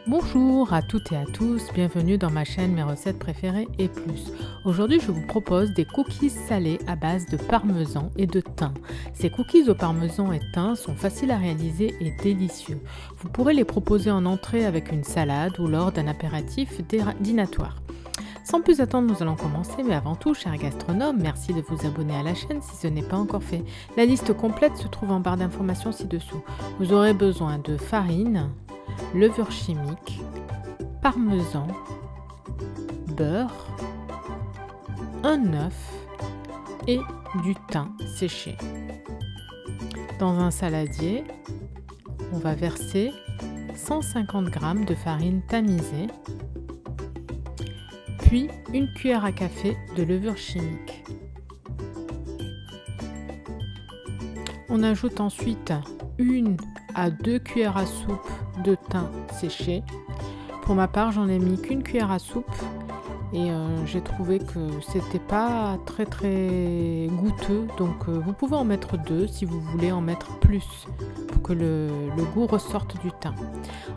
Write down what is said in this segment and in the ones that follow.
Bonjour à toutes et à tous, bienvenue dans ma chaîne Mes recettes préférées et plus. Aujourd'hui je vous propose des cookies salés à base de parmesan et de thym. Ces cookies au parmesan et thym sont faciles à réaliser et délicieux. Vous pourrez les proposer en entrée avec une salade ou lors d'un apéritif dînatoire. Sans plus attendre, nous allons commencer, mais avant tout, chers gastronomes, merci de vous abonner à la chaîne si ce n'est pas encore fait. La liste complète se trouve en barre d'informations ci-dessous. Vous aurez besoin de farine, levure chimique, parmesan, beurre, un œuf et du thym séché. Dans un saladier, on va verser 150 g de farine tamisée, puis une cuillère à café de levure chimique. On ajoute ensuite 1 à 2 cuillères à soupe de thym séché. Pour ma part, j'en ai mis qu'une cuillère à soupe et j'ai trouvé que c'était pas très goûteux, donc vous pouvez en mettre 2 si vous voulez en mettre plus pour que le goût ressorte du thym.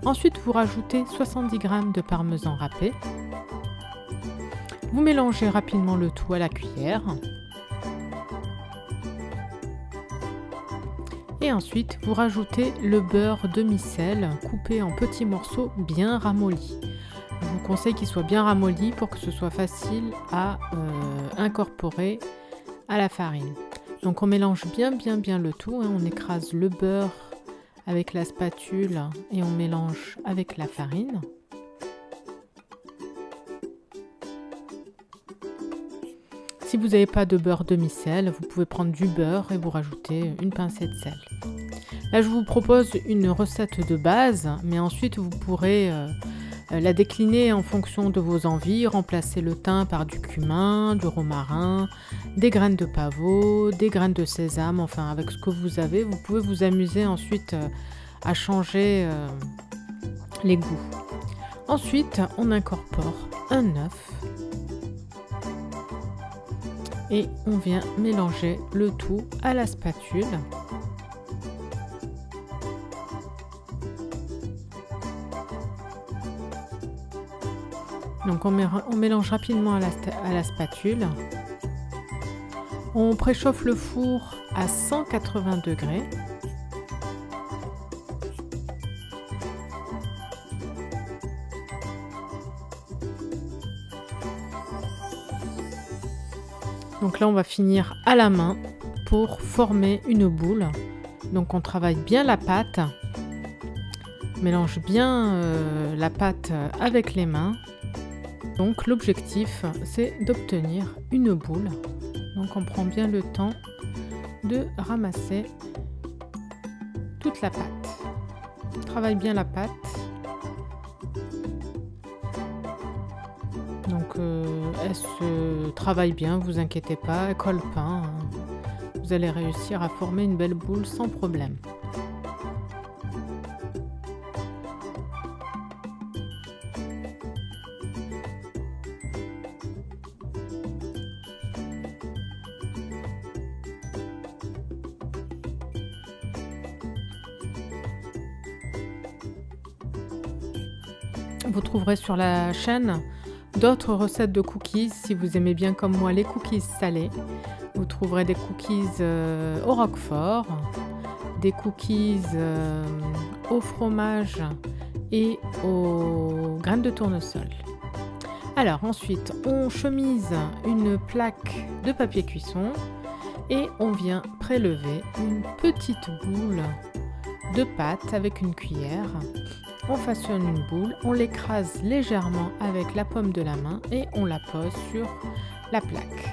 Ensuite, vous rajoutez 70 g de parmesan râpé. Vous mélangez rapidement le tout à la cuillère. Et ensuite, vous rajoutez le beurre demi-sel coupé en petits morceaux bien ramollis. Je vous conseille qu'il soit bien ramolli pour que ce soit facile à incorporer à la farine. Donc on mélange bien le tout, on écrase le beurre avec la spatule et on mélange avec la farine. Si vous n'avez pas de beurre demi-sel, vous pouvez prendre du beurre et vous rajoutez une pincée de sel. Là, je vous propose une recette de base, mais ensuite vous pourrez la décliner en fonction de vos envies, remplacer le thym par du cumin, du romarin, des graines de pavot, des graines de sésame, enfin avec ce que vous avez. Vous pouvez vous amuser ensuite à changer les goûts. Ensuite, on incorpore un œuf. Et on vient mélanger le tout à la spatule. Donc on mélange rapidement à la spatule. On préchauffe le four à 180 degrés. Donc là, on va finir à la main pour former une boule. Donc on travaille bien la pâte. Mélange bien la pâte avec les mains. Donc l'objectif, c'est d'obtenir une boule. Donc on prend bien le temps de ramasser toute la pâte. On travaille bien la pâte. Donc elle se travaille bien, vous inquiétez pas, elle colle pas, hein. Vous allez réussir à former une belle boule sans problème. Vous trouverez sur la chaîne d'autres recettes de cookies, si vous aimez bien comme moi les cookies salés. Vous trouverez des cookies au roquefort, des cookies au fromage et aux graines de tournesol. Alors ensuite, on chemise une plaque de papier cuisson et on vient prélever une petite boule de pâte avec une cuillère. On façonne une boule, on l'écrase légèrement avec la paume de la main et on la pose sur la plaque.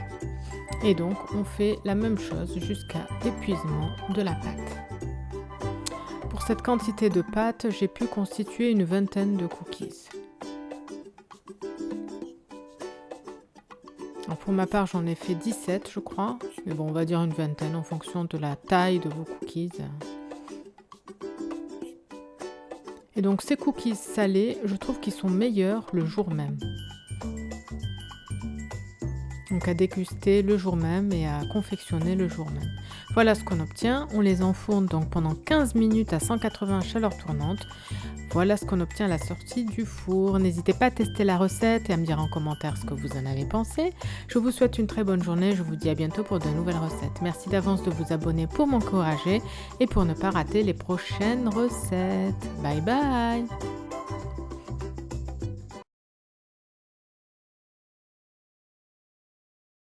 Et donc on fait la même chose jusqu'à épuisement de la pâte. Pour cette quantité de pâte, j'ai pu constituer une vingtaine de cookies. Alors pour ma part, j'en ai fait 17 je crois, mais bon, on va dire une vingtaine en fonction de la taille de vos cookies. Et donc ces cookies salés, je trouve qu'ils sont meilleurs le jour même. Donc à déguster le jour même et à confectionner le jour même. Voilà ce qu'on obtient. On les enfourne donc pendant 15 minutes à 180 chaleur tournante. Voilà ce qu'on obtient à la sortie du four. N'hésitez pas à tester la recette et à me dire en commentaire ce que vous en avez pensé. Je vous souhaite une très bonne journée. Je vous dis à bientôt pour de nouvelles recettes. Merci d'avance de vous abonner pour m'encourager et pour ne pas rater les prochaines recettes. Bye bye!